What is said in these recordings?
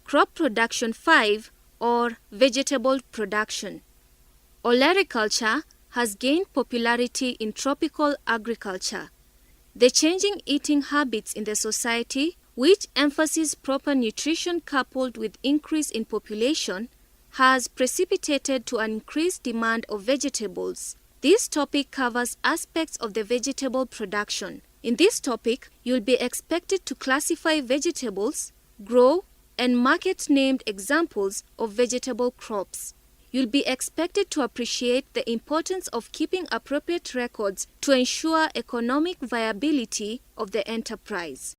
Crop production 5 or vegetable production. Olericulture has gained popularity in tropical agriculture. The changing eating habits in the society, which emphasizes proper nutrition coupled with increase in population, has precipitated to an increased demand of vegetables. This topic covers aspects of the vegetable production. In this topic, you'll be expected to classify vegetables, grow, and market named examples of vegetable crops. You'll be expected to appreciate the importance of keeping appropriate records to ensure economic viability of the enterprise.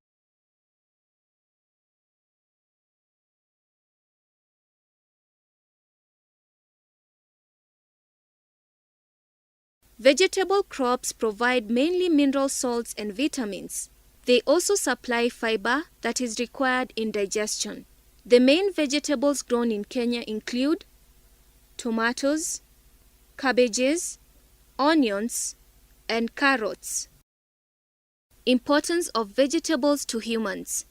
Vegetable crops provide mainly mineral salts and vitamins. They also supply fiber that is required in digestion. The main vegetables grown in Kenya include tomatoes, cabbages, onions, and carrots. Importance of vegetables to humans.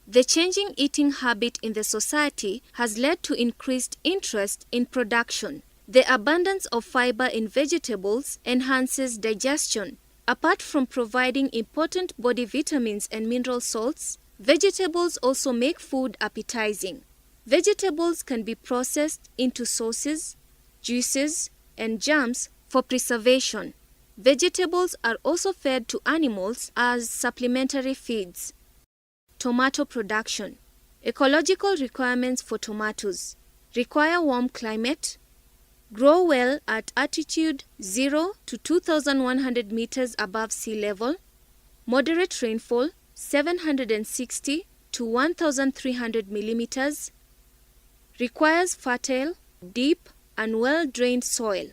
The changing eating habit in the society has led to increased interest in production. The abundance of fiber in vegetables enhances digestion. Apart from providing important body vitamins and mineral salts, vegetables also make food appetizing. Vegetables can be processed into sauces, juices, and jams for preservation. Vegetables are also fed to animals as supplementary feeds. Tomato production. Ecological requirements for tomatoes. Require warm climate. Grow well at altitude 0 to 2,100 meters above sea level. Moderate rainfall 760 to 1,300 millimeters. Requires fertile, deep, and well-drained soil.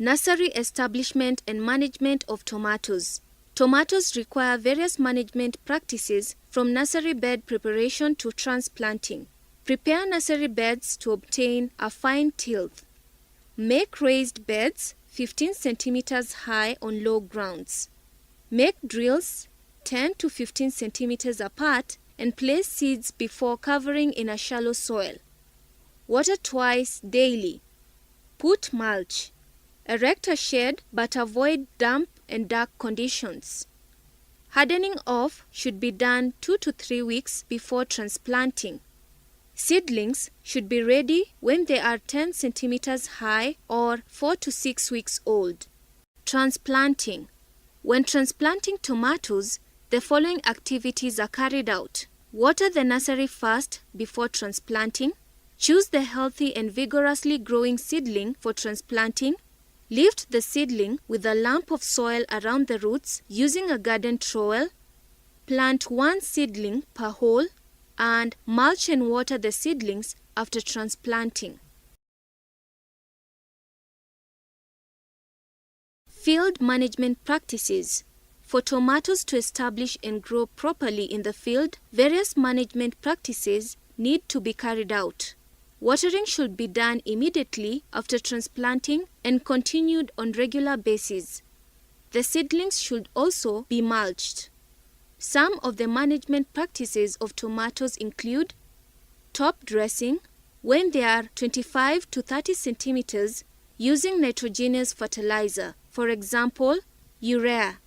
Nursery establishment and management of tomatoes. Tomatoes require various management practices from nursery bed preparation to transplanting. Prepare nursery beds to obtain a fine tilth. Make raised beds 15 centimeters high on low grounds. Make drills 10 to 15 centimeters apart and place seeds before covering in a shallow soil. Water twice daily. Put mulch. Erect a shed but avoid damp and dark conditions. Hardening off should be done 2 to 3 weeks before transplanting. Seedlings should be ready when they are 10 centimeters high or 4 to 6 weeks old. Transplanting. When transplanting tomatoes, the following activities are carried out. Water the nursery first before transplanting. Choose the healthy and vigorously growing seedling for transplanting. Lift the seedling with a lump of soil around the roots using a garden trowel. Plant one seedling per hole and mulch and water the seedlings after transplanting. Field management practices. For tomatoes to establish and grow properly in the field, various management practices need to be carried out. Watering should be done immediately after transplanting and continued on regular basis. The seedlings should also be mulched. Some of the management practices of tomatoes include top dressing when they are 25 to 30 centimeters using nitrogenous fertilizer, for example, urea.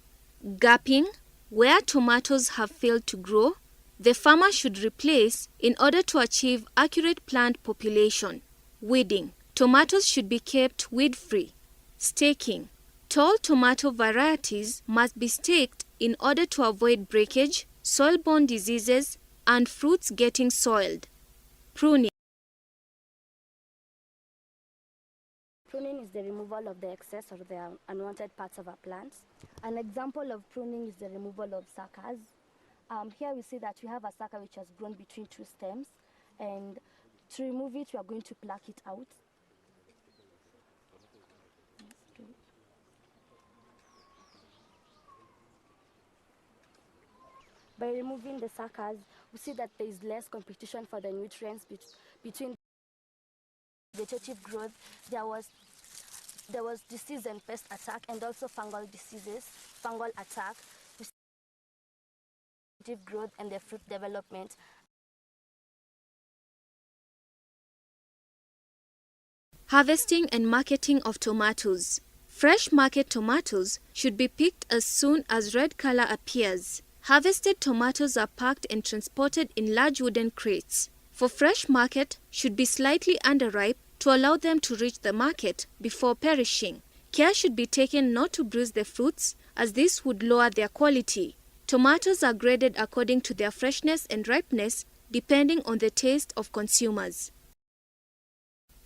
Gapping where tomatoes have failed to grow, the farmer should replace in order to achieve accurate plant population. Weeding. Tomatoes should be kept weed-free. Staking. Tall tomato varieties must be staked in order to avoid breakage, soil-borne diseases, and fruits getting soiled. Pruning. Pruning is the removal of the excess or the unwanted parts of a plant. An example of pruning is the removal of suckers. Here we see that we have a sucker which has grown between two stems, and to remove it, we are going to pluck it out. By removing the suckers, we see that there is less competition for the nutrients between vegetative growth. There was disease and pest attack, and also fungal diseases, fungal attack, vegetative growth, and the fruit development. Harvesting and marketing of tomatoes. Fresh market tomatoes should be picked as soon as red color appears. Harvested tomatoes are packed and transported in large wooden crates. For fresh market, should be slightly underripe to allow them to reach the market before perishing. Care should be taken not to bruise the fruits, as this would lower their quality. Tomatoes are graded according to their freshness and ripeness, depending on the taste of consumers.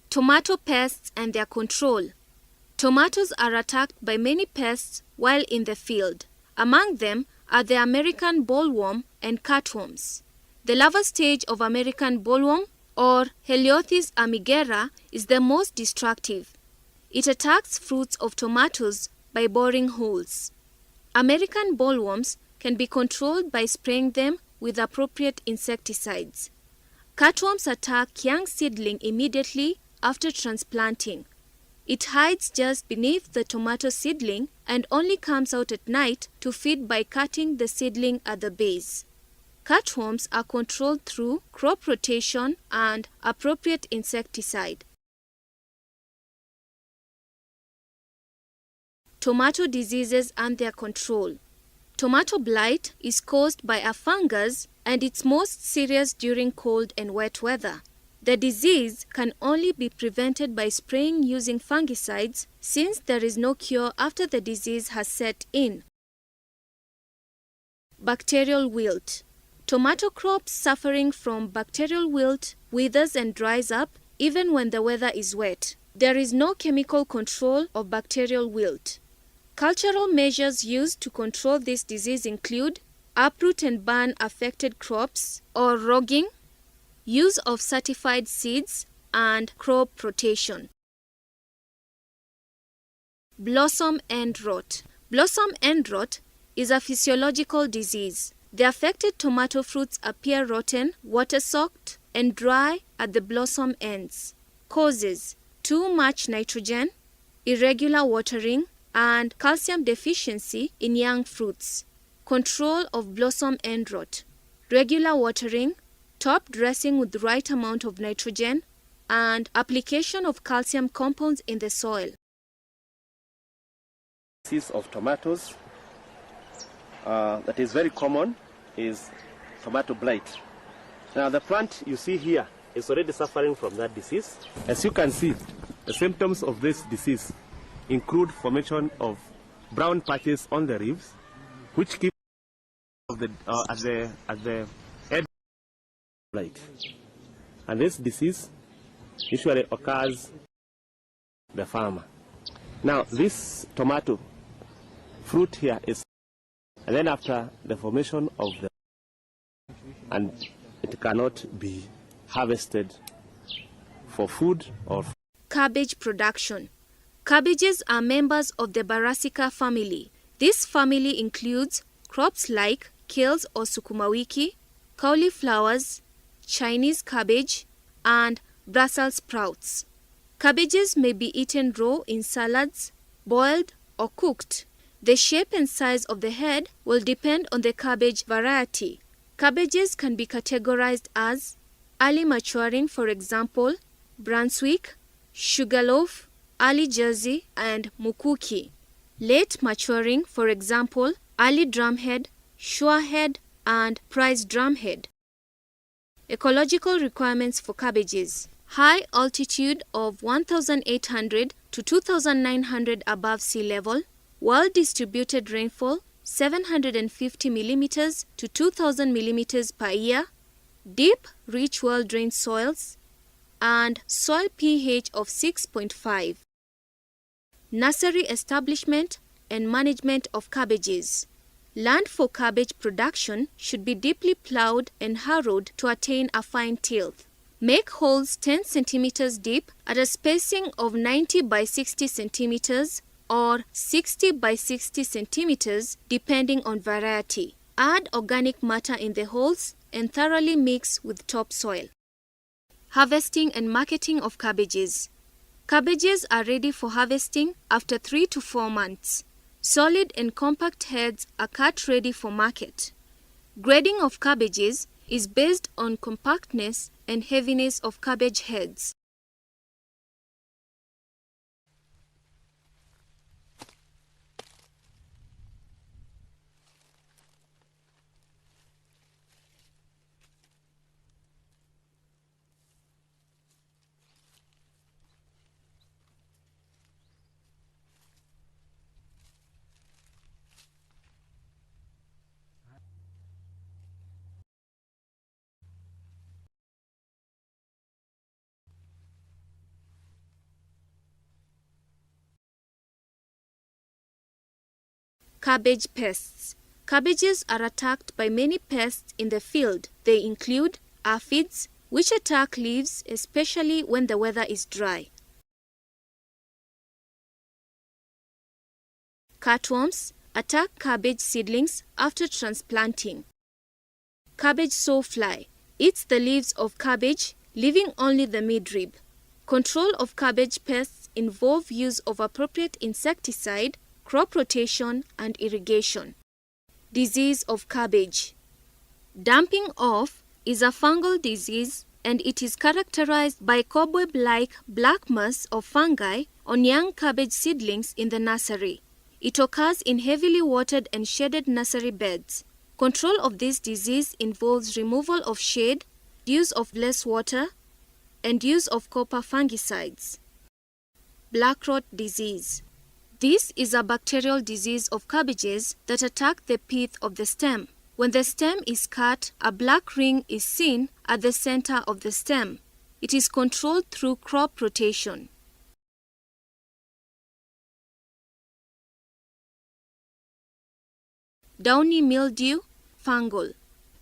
Tomato pests and their control. Tomatoes are attacked by many pests while in the field. Among them are the American bollworm and cutworms. The larva stage of American bollworm, or Heliothes amigera, is the most destructive. It attacks fruits of tomatoes by boring holes. American bollworms can be controlled by spraying them with appropriate insecticides. Cutworms attack young seedling immediately after transplanting. It hides just beneath the tomato seedling and only comes out at night to feed by cutting the seedling at the base. Cutworms are controlled through crop rotation and appropriate insecticide. Tomato diseases and their control. Tomato blight is caused by a fungus and it's most serious during cold and wet weather. The disease can only be prevented by spraying using fungicides since there is no cure after the disease has set in. Bacterial wilt. Tomato crops suffering from bacterial wilt withers and dries up even when the weather is wet. There is no chemical control of bacterial wilt. Cultural measures used to control this disease include uproot and burn affected crops or rogging, use of certified seeds, and crop rotation. Blossom end rot. Blossom end rot is a physiological disease. The affected tomato fruits appear rotten, water-soaked, and dry at the blossom ends. Causes: too much nitrogen, irregular watering, and calcium deficiency in young fruits. Control of blossom end rot: regular watering, top dressing with the right amount of nitrogen, and application of calcium compounds in the soil. Disease of tomatoes that is very common is tomato blight. Now the plant you see here is already suffering from that disease. As you can see, the symptoms of this disease include formation of brown patches on the leaves, which keep at the head blight. And this disease usually occurs the farmer. Now this tomato fruit here is, and then after the formation of the, and it cannot be harvested for food or. Cabbage production. Cabbages are members of the Brassica family. This family includes crops like kales or sukuma wiki, cauliflowers, Chinese cabbage, and Brussels sprouts. Cabbages may be eaten raw in salads, boiled, or cooked. The shape and size of the head will depend on the cabbage variety. Cabbages can be categorized as early maturing, for example, Brunswick, Sugarloaf, early Jersey, and Mukuki. Late maturing, for example, early drumhead, surehead, and prize drumhead. Ecological requirements for cabbages: high altitude of 1,800 to 2,900 above sea level, well-distributed rainfall 750 millimeters to 2,000 millimeters per year, deep, rich, well-drained soils, and soil pH of 6.5. Nursery establishment and management of cabbages. Land for cabbage production should be deeply plowed and harrowed to attain a fine tilth. Make holes 10 centimeters deep at a spacing of 90 by 60 centimeters or 60 by 60 centimeters depending on variety. Add organic matter in the holes and thoroughly mix with topsoil. Harvesting and marketing of cabbages. Cabbages are ready for harvesting after 3 to 4 months. Solid and compact heads are cut ready for market. Grading of cabbages is based on compactness and heaviness of cabbage heads. Cabbage pests. Cabbages are attacked by many pests in the field. They include aphids, which attack leaves especially when the weather is dry. Cutworms attack cabbage seedlings after transplanting. Cabbage sawfly eats the leaves of cabbage, leaving only the midrib. Control of cabbage pests involve use of appropriate insecticide, crop rotation, and irrigation. Disease of cabbage. Damping off is a fungal disease, and it is characterized by cobweb-like black mass of fungi on young cabbage seedlings in the nursery. It occurs in heavily watered and shaded nursery beds. Control of this disease involves removal of shade, use of less water, and use of copper fungicides. Black rot disease. This is a bacterial disease of cabbages that attack the pith of the stem. When the stem is cut, a black ring is seen at the center of the stem. It is controlled through crop rotation. Downy mildew, fungal.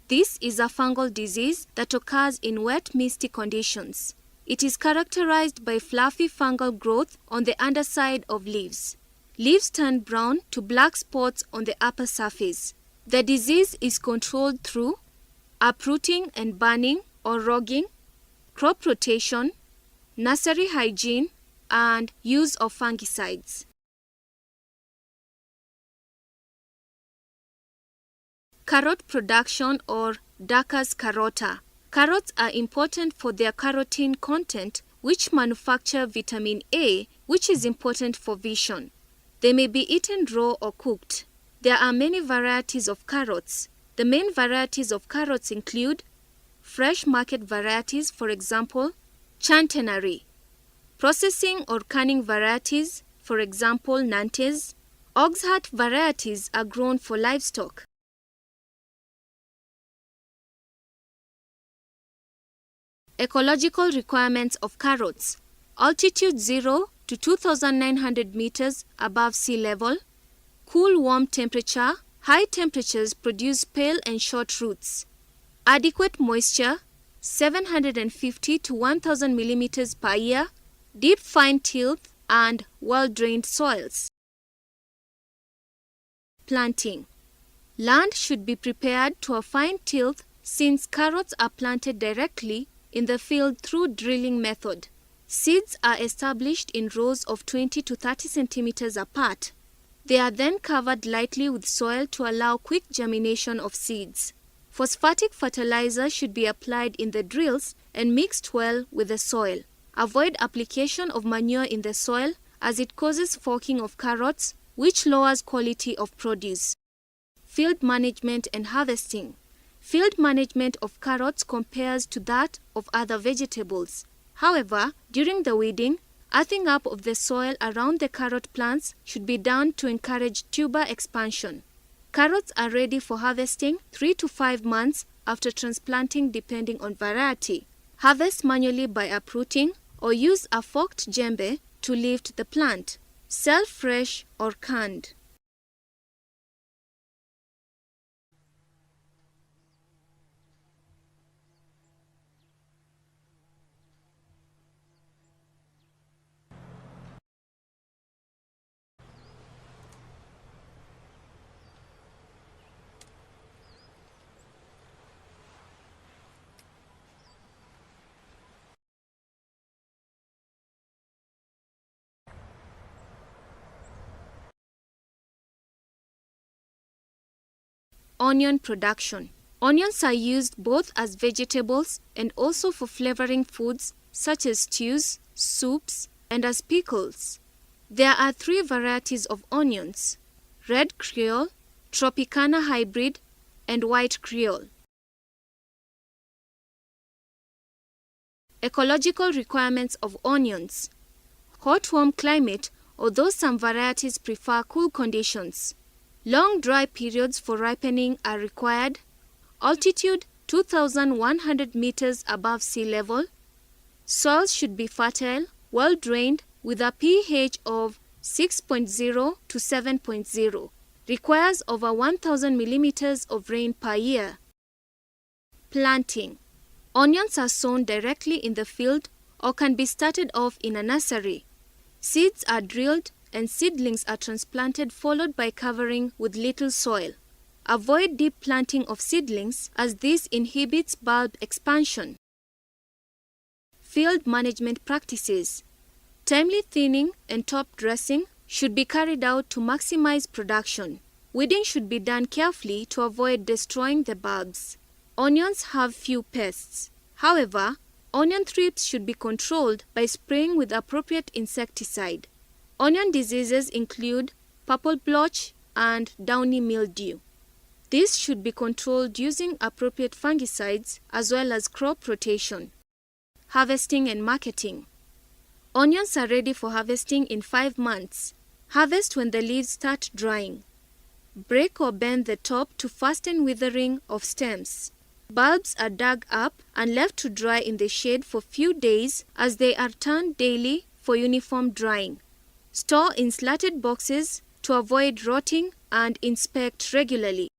This is a fungal disease that occurs in wet, misty conditions. It is characterized by fluffy fungal growth on the underside of leaves. Leaves turn brown to black spots on the upper surface. The disease is controlled through uprooting and burning or rogging, crop rotation, nursery hygiene, and use of fungicides. Carrot production or Dacus carota. Carrots are important for their carotene content, which manufacture vitamin A, which is important for vision. They may be eaten raw or cooked. There are many varieties of carrots. The main varieties of carrots include fresh market varieties, for example, Chantenary, processing or canning varieties, for example, Nantes. Oxheart varieties are grown for livestock. Ecological requirements of carrots: altitude 0 to 2,900 meters above sea level, cool warm temperature. High temperatures produce pale and short roots. Adequate moisture 750 to 1,000 millimeters per year, deep fine tilth, and well-drained soils. Planting. Land should be prepared to a fine tilth since carrots are planted directly in the field through drilling method. Seeds are established in rows of 20 to 30 centimeters apart. They are then covered lightly with soil to allow quick germination of seeds. Phosphatic fertilizer should be applied in the drills and mixed well with the soil. Avoid application of manure in the soil as it causes forking of carrots, which lowers quality of produce. Field management and harvesting. Field management of carrots compares to that of other vegetables. However, during the weeding, earthing up of the soil around the carrot plants should be done to encourage tuber expansion. Carrots are ready for harvesting 3 to 5 months after transplanting depending on variety. Harvest manually by uprooting or use a forked djembe to lift the plant. Sell fresh or canned. Onion production. Onions are used both as vegetables and also for flavoring foods such as stews, soups, and as pickles. There are 3 varieties of onions: red Creole, Tropicana hybrid, and white Creole. Ecological requirements of onions. Hot warm climate, although some varieties prefer cool conditions. Long dry periods for ripening are required. Altitude 2,100 meters above sea level. Soils should be fertile, well drained, with a pH of 6.0 to 7.0. requires over 1,000 millimeters of rain per year. Planting. Onions are sown directly in the field or can be started off in a nursery. Seeds are drilled and seedlings are transplanted, followed by covering with little soil. Avoid deep planting of seedlings as this inhibits bulb expansion. Field management practices. Timely thinning and top dressing should be carried out to maximize production. Weeding should be done carefully to avoid destroying the bulbs. Onions have few pests. However, onion thrips should be controlled by spraying with appropriate insecticide. Onion diseases include purple blotch and downy mildew. This should be controlled using appropriate fungicides as well as crop rotation. Harvesting and marketing. Onions are ready for harvesting in 5 months. Harvest when the leaves start drying. Break or bend the top to fasten withering of stems. Bulbs are dug up and left to dry in the shade for few days as they are turned daily for uniform drying. Store in slatted boxes to avoid rotting and inspect regularly.